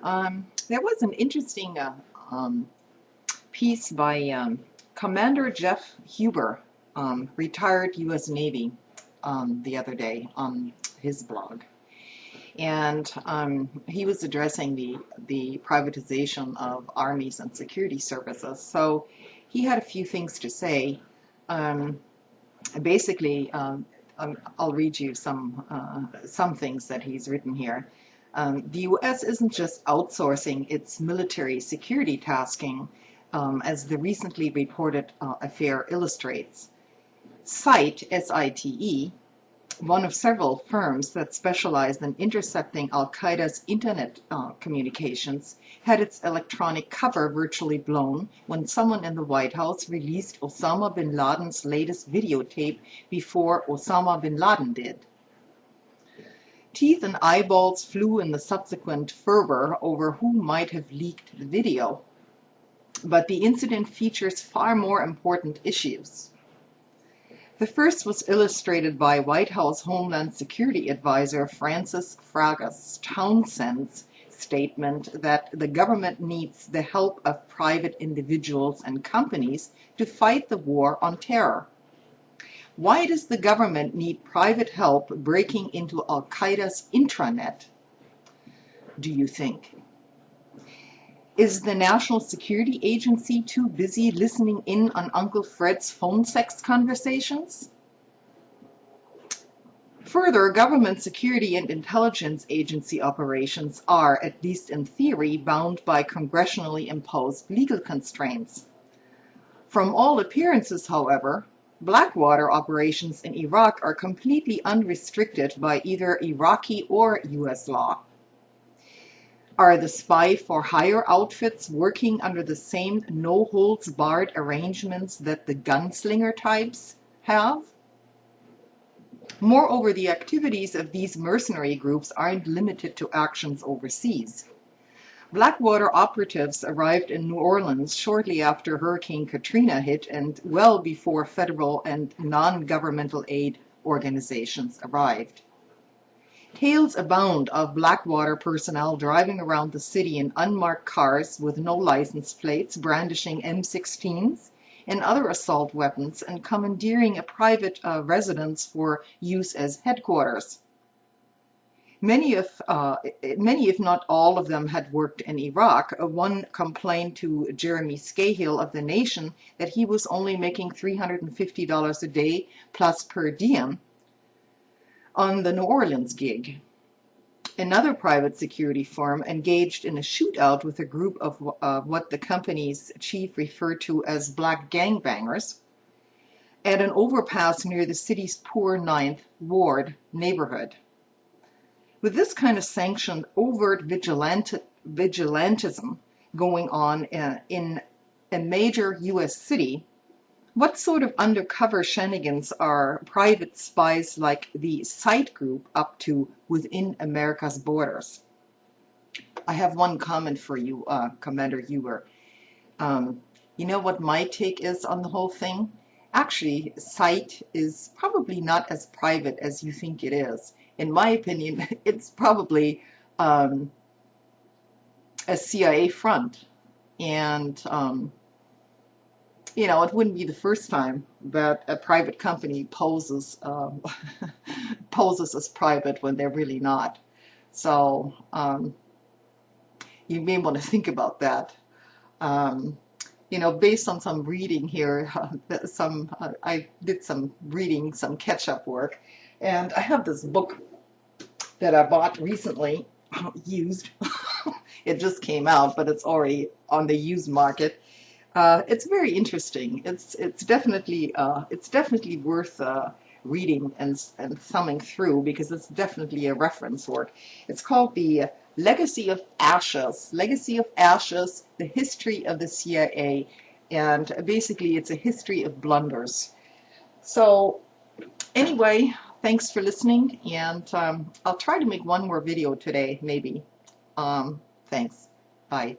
There was an interesting piece by Commander Jeff Huber, retired U.S. Navy, the other day on his blog. And he was addressing the privatization of armies and security services. So he had a few things to say. Basically, I'll read you some things that he's written here. The U.S. isn't just outsourcing its military security tasking, as the recently reported affair illustrates. SITE, S-I-T-E, one of several firms that specialize in intercepting al-Qaeda's internet communications, had its electronic cover virtually blown when someone in the White House released Osama bin Laden's latest videotape before Osama bin Laden did. Teeth and eyeballs flew in the subsequent fervor over who might have leaked the video. But the incident features far more important issues. The first was illustrated by White House Homeland Security Advisor Francis Fragus Townsend's statement that the government needs the help of private individuals and companies to fight the war on terror. Why does the government need private help breaking into al-Qaeda's intranet, do you think? Is the National Security Agency too busy listening in on Uncle Fred's phone sex conversations? Further, government security and intelligence agency operations are, at least in theory, bound by congressionally imposed legal constraints. From all appearances, however, Blackwater operations in Iraq are completely unrestricted by either Iraqi or U.S. law. Are the spy-for-hire outfits working under the same no-holds-barred arrangements that the gunslinger types have? Moreover, the activities of these mercenary groups aren't limited to actions overseas. Blackwater operatives arrived in New Orleans shortly after Hurricane Katrina hit and well before federal and non-governmental aid organizations arrived. Tales abound of Blackwater personnel driving around the city in unmarked cars with no license plates, brandishing M16s and other assault weapons, and commandeering a private residence for use as headquarters. Many, if not all of them, had worked in Iraq. One complained to Jeremy Scahill of The Nation that he was only making $350 a day plus per diem on the New Orleans gig. Another private security firm engaged in a shootout with a group of what the company's chief referred to as black gangbangers at an overpass near the city's poor Ninth Ward neighborhood. With this kind of sanctioned overt vigilantism going on in a major U.S. city, what sort of undercover shenanigans are private spies like the SITE group up to within America's borders? I have one comment for you, Commander Huber. You know what my take is on the whole thing? Actually, SITE is probably not as private as you think it is. In my opinion, it's probably a CIA front. And you know, it wouldn't be the first time that a private company poses poses as private when they're really not. So you may want to think about that. You know, based on some reading here, I did some reading, some catch-up work, and I have this book that I bought recently, used. It just came out, but it's already on the used market. It's very interesting. It's definitely worth reading and thumbing through, because it's definitely a reference work. It's called The Legacy of Ashes, The History of the CIA, and basically it's a history of blunders. So anyway, thanks for listening, and I'll try to make one more video today, maybe. Thanks. Bye.